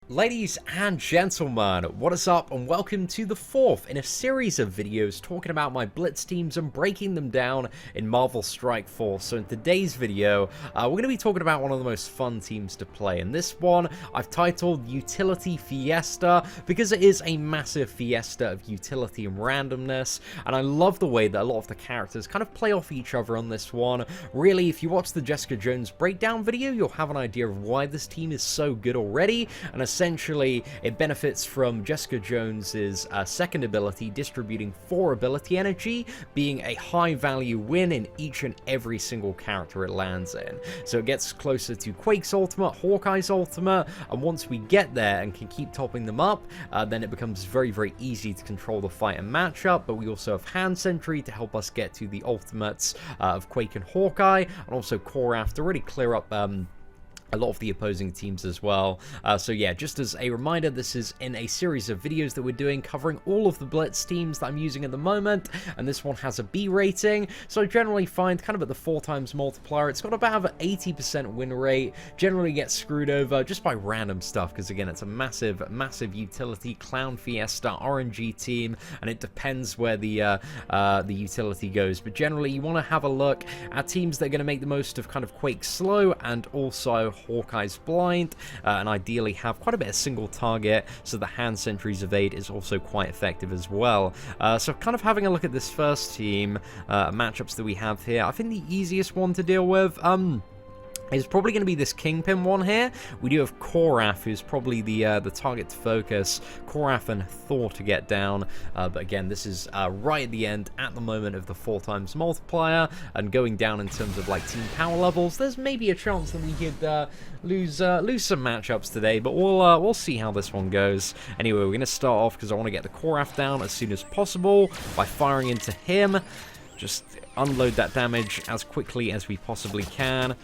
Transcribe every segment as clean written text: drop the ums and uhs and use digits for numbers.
Ladies and gentlemen, what is up and welcome to the fourth in a series of videos talking about my Blitz teams and breaking them down in Marvel Strike Force. So in today's video, we're going to be talking about one of the most fun teams to play. And this one, I've titled Utility Fiesta because it is a massive fiesta of utility and randomness. And I love the way that a lot of the characters kind of play off each other on this one. Really, if you watch the Jessica Jones breakdown video, you'll have an idea of why this team is so good already. And essentially, it benefits from Jessica Jones's second ability, distributing 4 ability energy, being a high value win in each and every single character it lands in. So it gets closer to Quake's ultimate, Hawkeye's ultimate, and once we get there and can keep topping them up, then it becomes very, very easy to control the fight and matchup. But we also have Hand Sentry to help us get to the ultimates of Quake and Hawkeye, and also Koraf to really clear up a lot of the opposing teams as well. So yeah, just as a reminder, this is in a series of videos that we're doing covering all of the Blitz teams that I'm using at the moment, and this one has a B rating, so I generally find kind of at the 4 times multiplier, it's got about an 80% win rate, generally gets screwed over just by random stuff, because again, it's a massive, massive utility Clown Fiesta RNG team, and it depends where the utility goes, but generally you want to have a look at teams that are going to make the most of kind of Quake slow, and also Hawkeye's blind, and ideally have quite a bit of single target, so the Hand Sentry's evade is also quite effective as well. So kind of having a look at this first team, matchups that we have here, I think the easiest one to deal with, is probably going to be this Kingpin one here. We do have Koraf, who's probably the target to focus. Koraf and Thor to get down. But again, this is right at the end, at the moment of the 4 times multiplier, and going down in terms of like team power levels. There's maybe a chance that we could lose some matchups today, but we'll see how this one goes. Anyway, we're going to start off because I want to get the Koraf down as soon as possible by firing into him. Just unload that damage as quickly as we possibly can.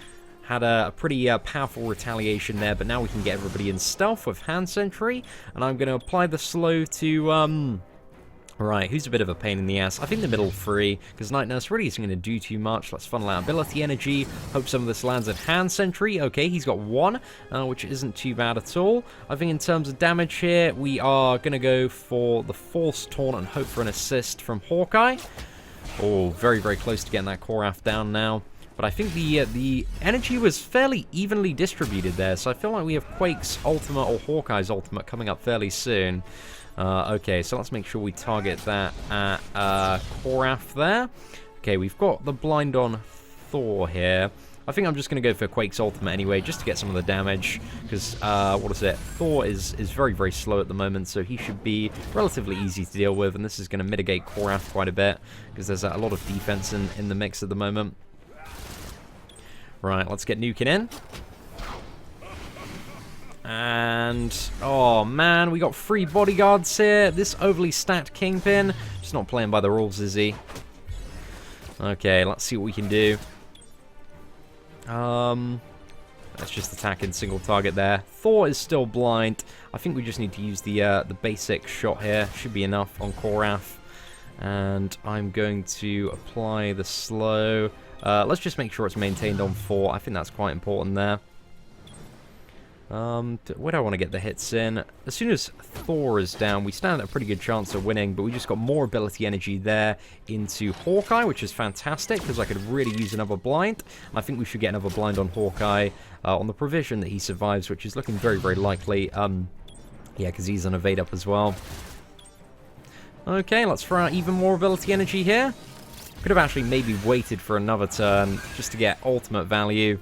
Had a pretty powerful retaliation there, but now we can get everybody in stealth with Hand Sentry, and I'm going to apply the slow to, right, who's a bit of a pain in the ass? I think the middle 3, because Night Nurse really isn't going to do too much. Let's funnel out ability energy, hope some of this lands at Hand Sentry. Okay, he's got 1, which isn't too bad at all. I think in terms of damage here, we are going to go for the Force Taunt and hope for an assist from Hawkeye. Oh, very, very close to getting that Koraf down now. But I think the energy was fairly evenly distributed there, so I feel like we have Quake's ultimate or Hawkeye's ultimate coming up fairly soon. Okay, so let's make sure we target that at Koraf there. Okay, we've got the blind on Thor here. I think I'm just going to go for Quake's ultimate anyway, just to get some of the damage, because, what is it, Thor is very, very slow at the moment, so he should be relatively easy to deal with, and this is going to mitigate Koraf quite a bit, because there's a lot of defense in the mix at the moment. Right, let's get Nukin in. And, oh man, we got 3 bodyguards here. This overly stacked Kingpin, just not playing by the rules, is he? Okay, let's see what we can do. Let's just attack in single target there. Thor is still blind. I think we just need to use the basic shot here. Should be enough on Koraf. And I'm going to apply the slow. Let's just make sure it's maintained on 4. I think that's quite important there. Where do I want to get the hits in? As soon as Thor is down, we stand a pretty good chance of winning, but we just got more ability energy there into Hawkeye, which is fantastic, because I could really use another blind. And I think we should get another blind on Hawkeye on the provision that he survives, which is looking very, very likely. Yeah, because he's on evade up as well. Okay, let's throw out even more ability energy here. Could have actually maybe waited for another turn just to get ultimate value.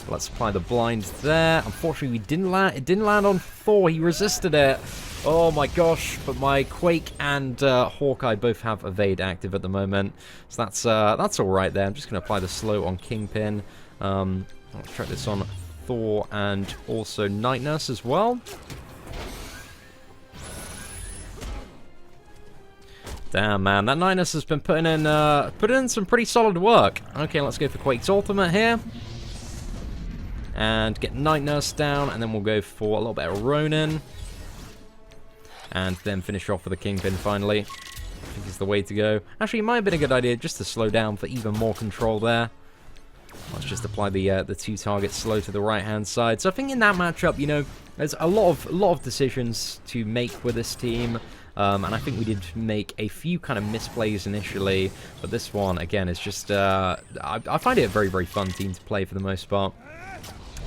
Let's apply the blind there. Unfortunately, we didn't land. It didn't land on Thor. He resisted it. Oh my gosh! But my Quake and Hawkeye both have evade active at the moment, so that's all right there. I'm just going to apply the slow on Kingpin. Let's try this on Thor and also Night Nurse as well. Damn, man, that Night Nurse has been putting in some pretty solid work. Okay, let's go for Quake's ultimate here. And get Night Nurse down, and then we'll go for a little bit of Ronin. And then finish off with a Kingpin finally. I think is the way to go. Actually, it might have been a good idea just to slow down for even more control there. Let's just apply the 2 target slow to the right-hand side. So I think in that matchup, you know, There's a lot of decisions to make with this team. And I think we did make a few kind of misplays initially, but this one, again, is just, I find it a very, very fun team to play for the most part.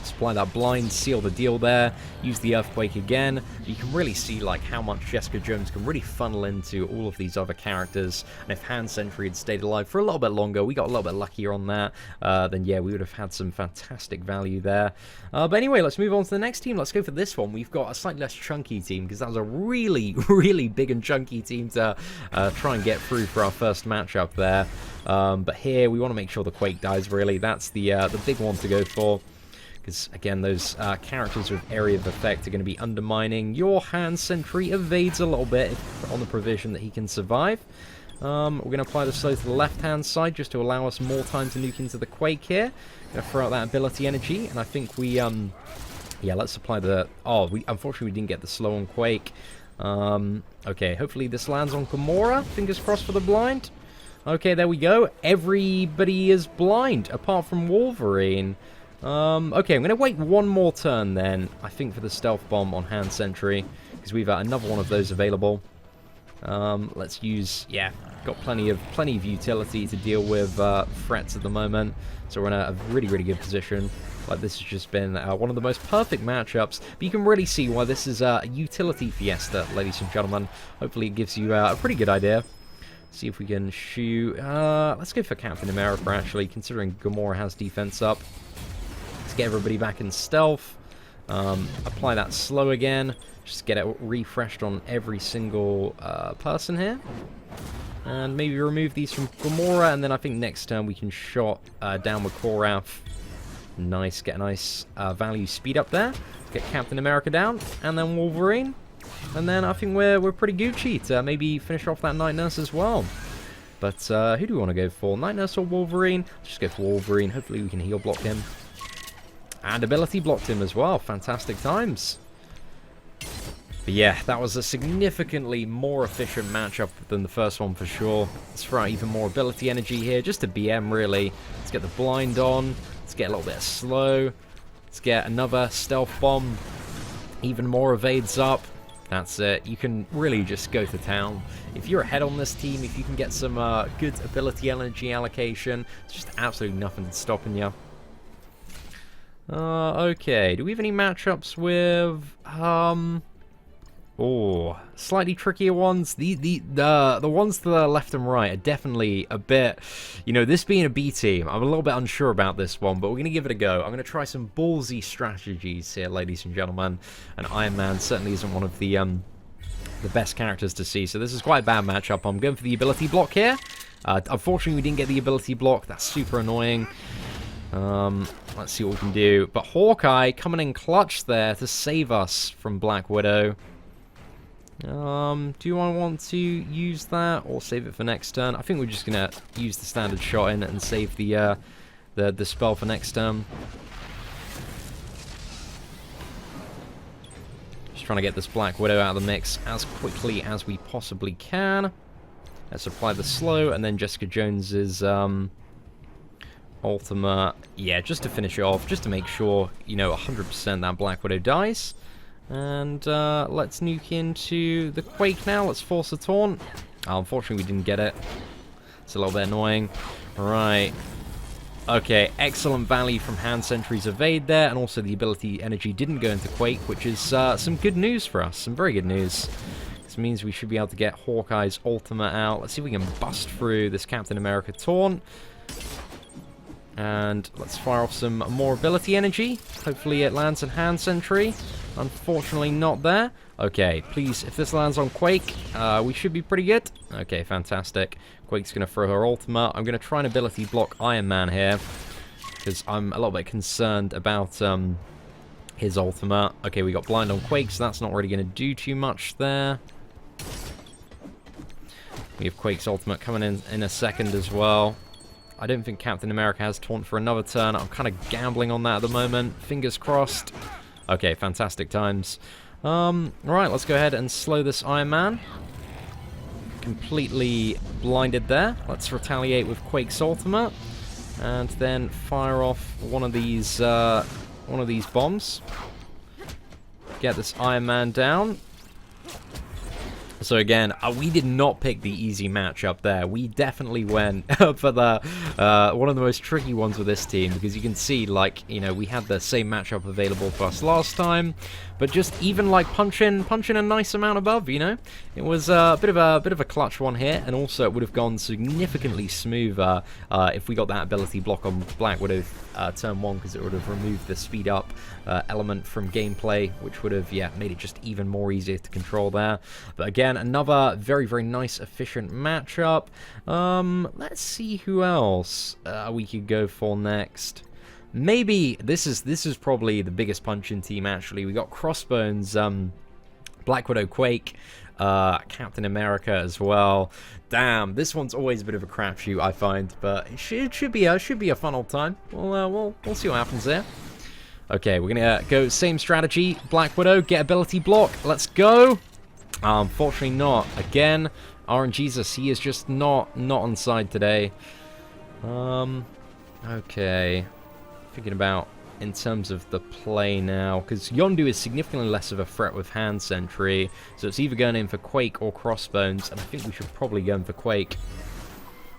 Supply that blind, seal the deal there, use the earthquake again. You can really see like how much Jessica Jones can really funnel into all of these other characters, and if Hand Sentry had stayed alive for a little bit longer, we got a little bit luckier on that, then yeah, we would have had some fantastic value there. But anyway, let's move on to the next team. Let's go for this one. We've got a slightly less chunky team, because that was a really, really big and chunky team to try and get through for our first matchup there. But here, we want to make sure the Quake dies, really. That's the big one to go for. Because, again, those characters with area of effect are going to be undermining. Your Hand Sentry evades a little bit on the provision that he can survive. We're going to apply the slow to the left-hand side just to allow us more time to nuke into the Quake here. Going to throw out that ability energy, and I think we, yeah, let's apply the... Oh, unfortunately, we didn't get the slow on Quake. Okay, hopefully this lands on Gamora. Fingers crossed for the blind. Okay, there we go. Everybody is blind, apart from Wolverine. Okay, I'm going to wait one more turn then, I think, for the stealth bomb on Hand Sentry, because we've got another one of those available. Let's use, yeah, got plenty of utility to deal with threats at the moment, so we're in a really, really good position. Like, this has just been one of the most perfect matchups, but you can really see why this is a utility fiesta, ladies and gentlemen. Hopefully it gives you a pretty good idea. See if we can shoot, let's go for Captain America, actually, considering Gamora has defense up. Get everybody back in stealth, apply that slow again, just get it refreshed on every single person here, and maybe remove these from Gamora, and then I think next turn we can shot down with Korath. Nice, get a nice value speed up there, get Captain America down, and then Wolverine, and then I think we're pretty Gucci to maybe finish off that Night Nurse as well. But who do we want to go for, Night Nurse or Wolverine? Let's just go for Wolverine, hopefully we can heal block him. And ability blocked him as well. Fantastic times. But yeah, that was a significantly more efficient matchup than the first one for sure. Let's throw out even more ability energy here, just to BM really. Let's get the blind on. Let's get a little bit of slow. Let's get another stealth bomb. Even more evades up. That's it. You can really just go to town. If you're ahead on this team, if you can get some good ability energy allocation, it's just absolutely nothing stopping you. Okay, do we have any matchups with, oh, slightly trickier ones? The ones to the left and right are definitely a bit, you know, this being a B team, I'm a little bit unsure about this one, but we're going to give it a go. I'm going to try some ballsy strategies here, ladies and gentlemen, and Iron Man certainly isn't one of the best characters to see, so this is quite a bad matchup. I'm going for the ability block here. Unfortunately, we didn't get the ability block. That's super annoying. Let's see what we can do. But Hawkeye coming in clutch there to save us from Black Widow. Do I want to use that or save it for next turn? I think we're just gonna use the standard shot in and save the spell for next turn. Just trying to get this Black Widow out of the mix as quickly as we possibly can. Let's apply the slow, and then Jessica Jones's ultimate, yeah, just to finish it off, just to make sure, you know, 100% that Black Widow dies. And let's nuke into the Quake now. Let's force a taunt. Oh, unfortunately, we didn't get it. It's a little bit annoying. Right. Okay, excellent value from Hand Sentry's evade there, and also the ability energy didn't go into Quake, which is some good news for us. Some very good news. This means we should be able to get Hawkeye's ultimate out. Let's see if we can bust through this Captain America taunt. And let's fire off some more ability energy. Hopefully it lands on Hand Sentry. Unfortunately not there. Okay, please, if this lands on Quake, we should be pretty good. Okay, fantastic. Quake's going to throw her ultimate. I'm going to try and ability block Iron Man here, because I'm a little bit concerned about his ultimate. Okay, we got blind on Quake, so that's not really going to do too much there. We have Quake's ultimate coming in a second as well. I don't think Captain America has taunt for another turn. I'm kind of gambling on that at the moment. Fingers crossed. Okay, fantastic times. Alright, let's go ahead and slow this Iron Man. Completely blinded there. Let's retaliate with Quake's ultimate. And then fire off one of these bombs. get this Iron Man down. So again, we did not pick the easy matchup there. We definitely went for the one of the most tricky ones with this team, because you can see, like, you know, we had the same matchup available for us last time, but just even like punching a nice amount above, you know, it was a bit of a clutch one here, and also it would have gone significantly smoother if we got that ability block on Black Widow turn 1, because it would have removed the speed up element from gameplay, which would have, yeah, made it just even more easier to control there. But again, another very, very nice, efficient matchup. Let's see who else we could go for next. Maybe this is probably the biggest punching team, actually. We got Crossbones, Black Widow, Quake, Captain America as well. Damn, this one's always a bit of a crapshoot, I find, but it should be a fun old time. We'll see what happens there. Okay, we're gonna go same strategy. Black Widow, get ability block. Let's go. Unfortunately not. Again, RNGesus, he is just not on side today. Okay. Thinking about in terms of the play now, because Yondu is significantly less of a threat with hand sentry, so it's either going in for Quake or Crossbones, and I think we should probably go in for Quake.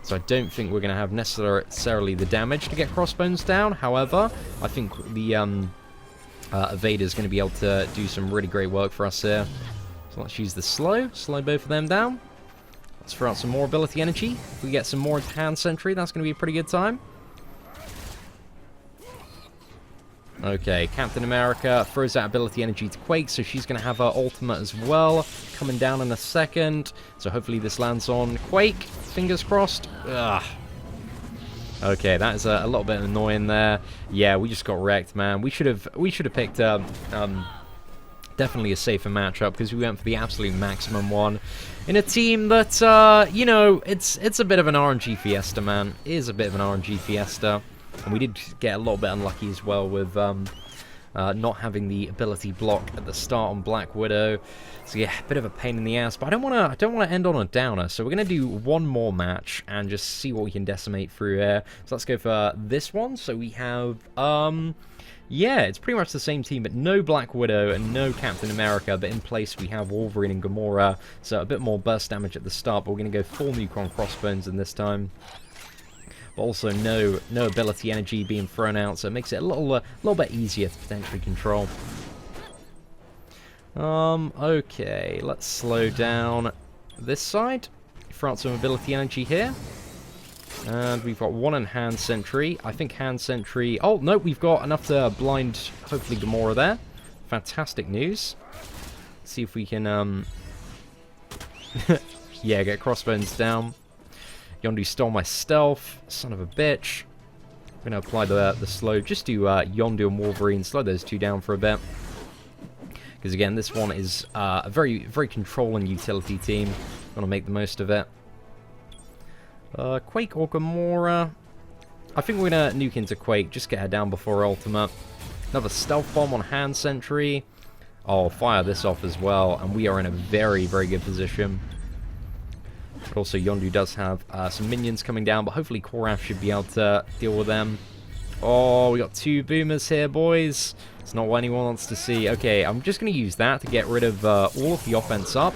So I don't think we're going to have necessarily the damage to get Crossbones down. However, I think the Evader is going to be able to do some really great work for us here. So let's use the slow both of them down. Let's throw out some more ability energy. If we get some more hand sentry, that's going to be a pretty good time. Okay, Captain America throws that ability energy to Quake, so she's going to have her ultimate as well, coming down in a second. So hopefully this lands on Quake. Fingers crossed. Ugh. Okay, that is a little bit annoying there. Yeah, we just got wrecked, man. We should have picked definitely a safer matchup, because we went for the absolute maximum one in a team that you know, it's a bit of an RNG fiesta, man. It is a bit of an RNG fiesta. And we did get a little bit unlucky as well with not having the ability block at the start on Black Widow. So yeah, a bit of a pain in the ass. But I don't want to end on a downer. So we're gonna do one more match and just see what we can decimate through here. So let's go for this one. So we have yeah, it's pretty much the same team, but no Black Widow and no Captain America. But in place we have Wolverine and Gamora. So a bit more burst damage at the start. But we're gonna go full Nucron Crossbones in this time. But also no ability energy being thrown out, so it makes it a little bit easier to potentially control. Okay, let's slow down this side. Throw out some ability energy here. And we've got one in hand sentry. I think hand sentry... Oh, no, we've got enough to blind, hopefully, Gamora there. Fantastic news. Let's see if we can, yeah, get Crossbones down. Yondu stole my stealth, son of a bitch. I'm going to apply the slow. Just do Yondu and Wolverine, slow those two down for a bit. Because again, this one is a very, very controlling utility team. Want to make the most of it. Quake or Gamora. I think we're going to nuke into Quake, just get her down before ultimate. Another stealth bomb on hand sentry. I'll fire this off as well, and we are in a very, very good position. But also Yondu does have some minions coming down, but hopefully Korath should be able to deal with them. Oh, we got two boomers here, boys. It's not what anyone wants to see. Okay, I'm just going to use that to get rid of all of the offense up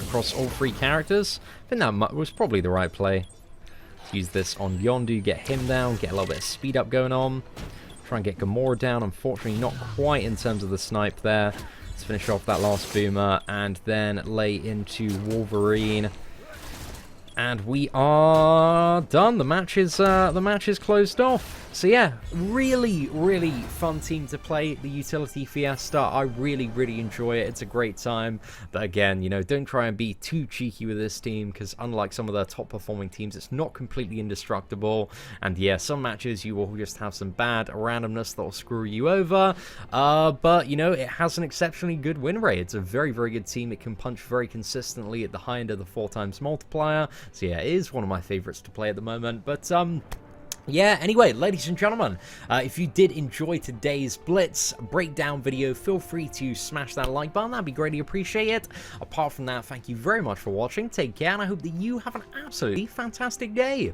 across all three characters. I think that was probably the right play. Let's use this on Yondu, get him down, get a little bit of speed up going on. Try and get Gamora down. Unfortunately, not quite in terms of the snipe there. Let's finish off that last boomer and then lay into Wolverine. And we are done. The match is closed off. So yeah, really, really fun team to play, the Utility Fiesta. I really, really enjoy it. It's a great time. But again, you know, don't try and be too cheeky with this team, because unlike some of the top performing teams, it's not completely indestructible. And yeah, some matches you will just have some bad randomness that will screw you over. But you know, it has an exceptionally good win rate. It's a very, very good team. It can punch very consistently at the high end of the 4x multiplier. So yeah, it is one of my favorites to play at the moment. But yeah, anyway, ladies and gentlemen, if you did enjoy today's Blitz breakdown video, feel free to smash that like button. That'd be greatly appreciated. Apart from that, thank you very much for watching. Take care, and I hope that you have an absolutely fantastic day.